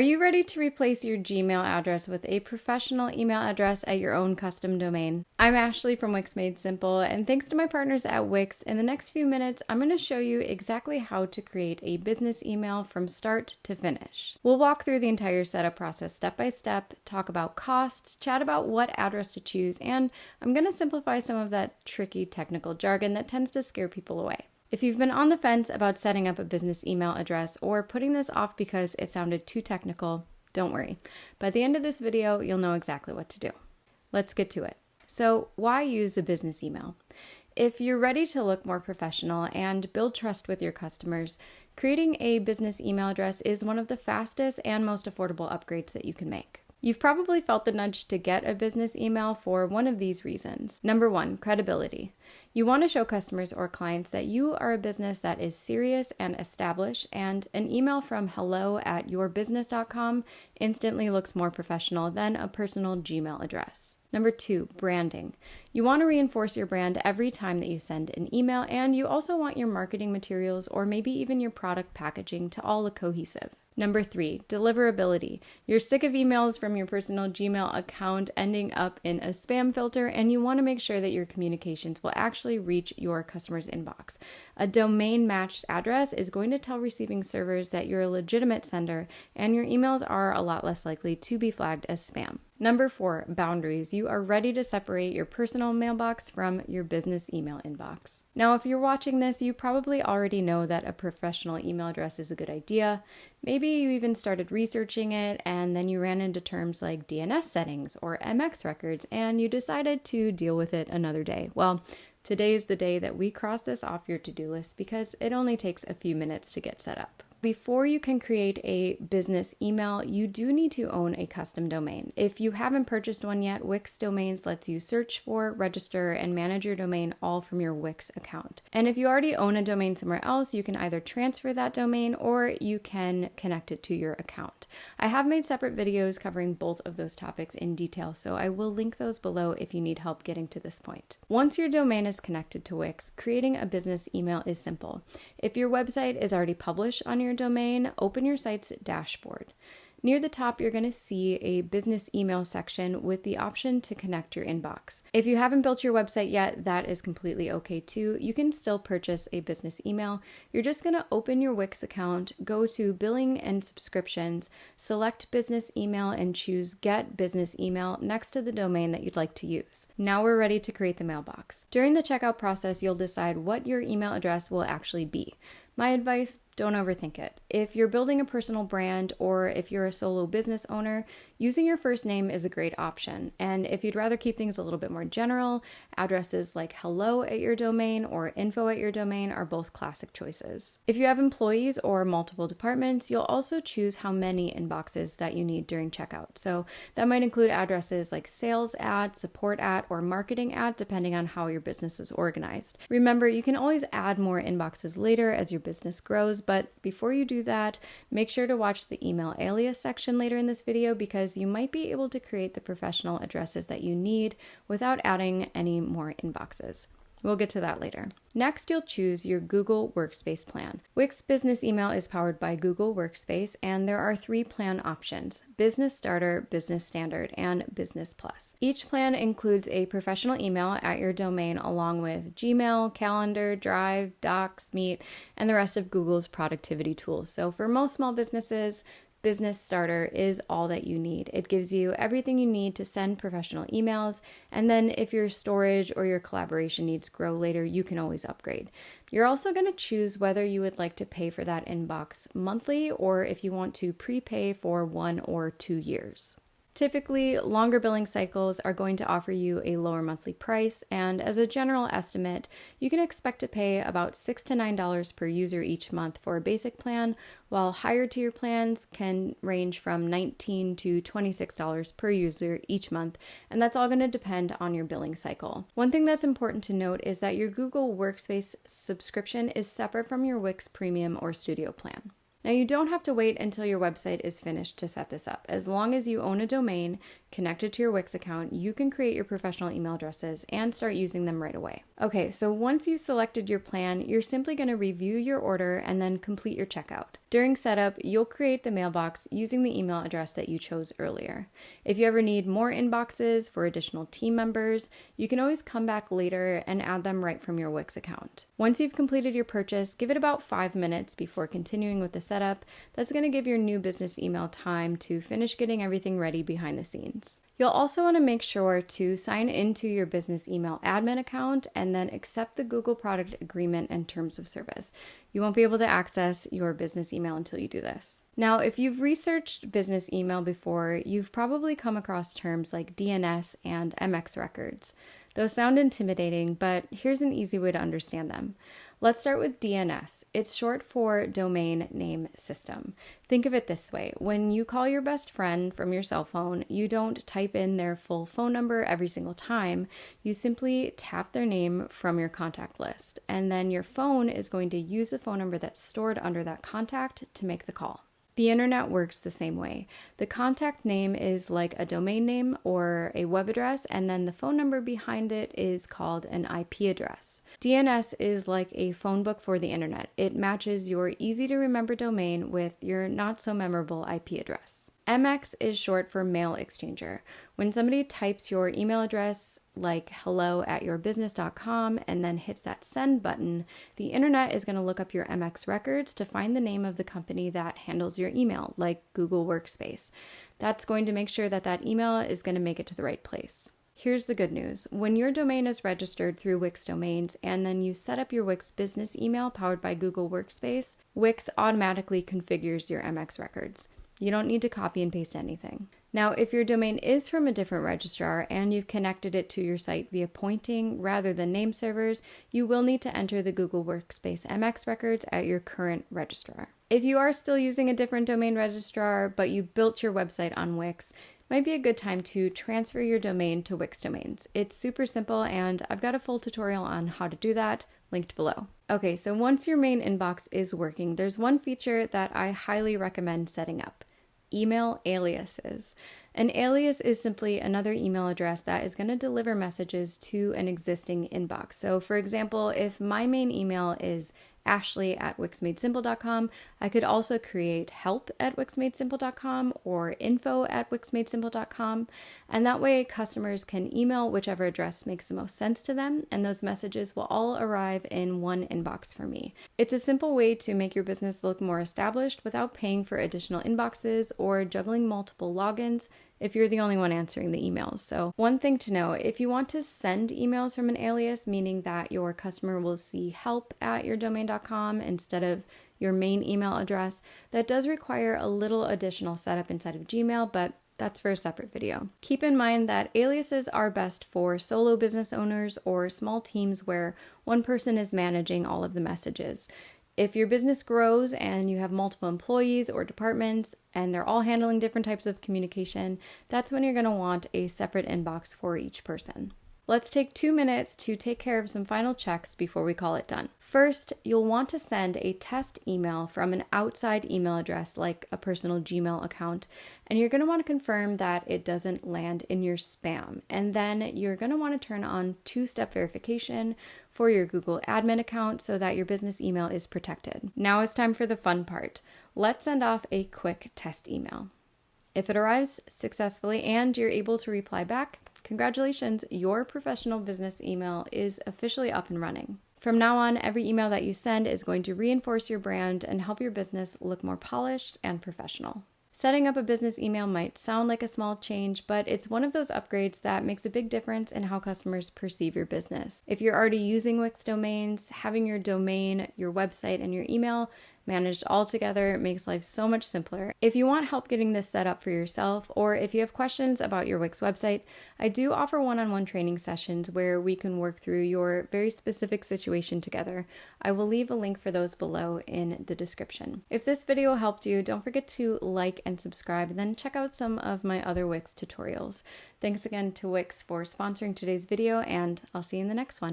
Are you ready to replace your Gmail address with a professional email address at your own custom domain? I'm Ashley from Wix Made Simple, and thanks to my partners at Wix, in the next few minutes, I'm going to show you exactly how to create a business email from start to finish. We'll walk through the entire setup process step by step, talk about costs, chat about what address to choose, and I'm going to simplify some of that tricky technical jargon that tends to scare people away. If you've been on the fence about setting up a business email address or putting this off because it sounded too technical, don't worry. By the end of this video, you'll know exactly what to do. Let's get to it. So, why use a business email? If you're ready to look more professional and build trust with your customers, creating a business email address is one of the fastest and most affordable upgrades that you can make. You've probably felt the nudge to get a business email for one of these reasons. Number one, credibility. You want to show customers or clients that you are a business that is serious and established, and an email from hello@yourbusiness.com instantly looks more professional than a personal Gmail address. Number two, branding. You want to reinforce your brand every time that you send an email, and you also want your marketing materials or maybe even your product packaging to all look cohesive. Number three, deliverability. You're sick of emails from your personal Gmail account ending up in a spam filter, and you want to make sure that your communications will actually reach your customer's inbox. A domain matched address is going to tell receiving servers that you're a legitimate sender, and your emails are a lot less likely to be flagged as spam. Number four, boundaries. You are ready to separate your personal mailbox from your business email inbox. Now, if you're watching this, you probably already know that a professional email address is a good idea. Maybe you even started researching it and then you ran into terms like DNS settings or MX records and you decided to deal with it another day. Well, today is the day that we cross this off your to-do list because it only takes a few minutes to get set up. Before you can create a business email, you do need to own a custom domain. If you haven't purchased one yet, Wix Domains lets you search for, register, and manage your domain all from your Wix account. And if you already own a domain somewhere else, you can either transfer that domain or you can connect it to your account. I have made separate videos covering both of those topics in detail, so I will link those below if you need help getting to this point. Once your domain is connected to Wix, creating a business email is simple. If your website is already published on your domain, open your site's dashboard. Near the top, you're going to see a business email section with the option to connect your inbox. If you haven't built your website yet, that is completely okay too. You can still purchase a business email. You're just going to open your Wix account, go to Billing and Subscriptions, select Business Email, and choose Get Business Email next to the domain that you'd like to use. Now we're ready to create the mailbox. During the checkout process, you'll decide what your email address will actually be. My advice, don't overthink it. If you're building a personal brand or if you're a solo business owner, using your first name is a great option. And if you'd rather keep things a little bit more general, addresses like hello at your domain or info at your domain are both classic choices. If you have employees or multiple departments, you'll also choose how many inboxes that you need during checkout. So that might include addresses like sales at, support at, or marketing at, depending on how your business is organized. Remember, you can always add more inboxes later as your business grows, but before you do that, make sure to watch the email alias section later in this video because you might be able to create the professional addresses that you need without adding any more inboxes. We'll get to that later. Next, you'll choose your Google Workspace plan. Wix Business Email is powered by Google Workspace, and there are 3 plan options: Business Starter, Business Standard, and Business Plus. Each plan includes a professional email at your domain along with Gmail, Calendar, Drive, Docs, Meet, and the rest of Google's productivity tools. So for most small businesses, Business Starter is all that you need. It gives you everything you need to send professional emails, and then if your storage or your collaboration needs grow later, you can always upgrade. You're also going to choose whether you would like to pay for that inbox monthly or if you want to prepay for 1 or 2 years. Typically, longer billing cycles are going to offer you a lower monthly price, and as a general estimate, you can expect to pay about $6 to $9 per user each month for a basic plan, while higher tier plans can range from $19 to $26 per user each month, and that's all going to depend on your billing cycle. One thing that's important to note is that your Google Workspace subscription is separate from your Wix Premium or Studio plan. Now, you don't have to wait until your website is finished to set this up. As long as you own a domain connected to your Wix account, you can create your professional email addresses and start using them right away. Okay, so once you've selected your plan, you're simply going to review your order and then complete your checkout. During setup, you'll create the mailbox using the email address that you chose earlier. If you ever need more inboxes for additional team members, you can always come back later and add them right from your Wix account. Once you've completed your purchase, give it about 5 minutes before continuing with the setup. That's going to give your new business email time to finish getting everything ready behind the scenes. You'll also want to make sure to sign into your business email admin account and then accept the Google product agreement and terms of service. You won't be able to access your business email until you do this. Now, if you've researched business email before, you've probably come across terms like DNS and MX records. Those sound intimidating, but here's an easy way to understand them. Let's start with DNS. It's short for Domain Name System. Think of it this way. When you call your best friend from your cell phone, you don't type in their full phone number every single time. You simply tap their name from your contact list, and then your phone is going to use the phone number that's stored under that contact to make the call. The internet works the same way. The contact name is like a domain name or a web address, and then the phone number behind it is called an IP address. DNS is like a phone book for the internet. It matches your easy to remember domain with your not so memorable IP address. MX is short for mail exchanger. When somebody types your email address like hello@yourbusiness.com and then hits that send button, the internet is going to look up your MX records to find the name of the company that handles your email, like Google Workspace. That's going to make sure that that email is going to make it to the right place. Here's the good news. When your domain is registered through Wix Domains and then you set up your Wix business email powered by Google Workspace, Wix automatically configures your MX records. You don't need to copy and paste anything. Now, if your domain is from a different registrar and you've connected it to your site via pointing rather than name servers, you will need to enter the Google Workspace MX records at your current registrar. If you are still using a different domain registrar, but you built your website on Wix, it might be a good time to transfer your domain to Wix Domains. It's super simple, and I've got a full tutorial on how to do that linked below. Okay, so once your main inbox is working, there's one feature that I highly recommend setting up. Email aliases. An alias is simply another email address that is going to deliver messages to an existing inbox. So for example, if my main email is ashley@wixmadesimple.com, I could also create help@wixmadesimple.com or info@wixmadesimple.com, and that way customers can email whichever address makes the most sense to them, and those messages will all arrive in one inbox for me. It's a simple way to make your business look more established without paying for additional inboxes or juggling multiple logins if you're the only one answering the emails. So one thing to know, if you want to send emails from an alias, meaning that your customer will see help@yourdomain.com instead of your main email address, that does require a little additional setup inside of Gmail, but that's for a separate video. Keep in mind that aliases are best for solo business owners or small teams where one person is managing all of the messages. If your business grows and you have multiple employees or departments and they're all handling different types of communication, that's when you're going to want a separate inbox for each person. Let's take 2 minutes to take care of some final checks before we call it done. First, you'll want to send a test email from an outside email address like a personal Gmail account, and you're going to want to confirm that it doesn't land in your spam. And then you're going to want to turn on two-step verification for your Google admin account so that your business email is protected. Now it's time for the fun part. Let's send off a quick test email. If it arrives successfully and you're able to reply back, congratulations, your professional business email is officially up and running. From now on, every email that you send is going to reinforce your brand and help your business look more polished and professional. Setting up a business email might sound like a small change, but it's one of those upgrades that makes a big difference in how customers perceive your business. If you're already using Wix domains, having your domain, your website, and your email managed all together makes life so much simpler. If you want help getting this set up for yourself, or if you have questions about your Wix website, I do offer one-on-one training sessions where we can work through your very specific situation together. I will leave a link for those below in the description. If this video helped you, don't forget to like and subscribe, and then check out some of my other Wix tutorials. Thanks again to Wix for sponsoring today's video, and I'll see you in the next one.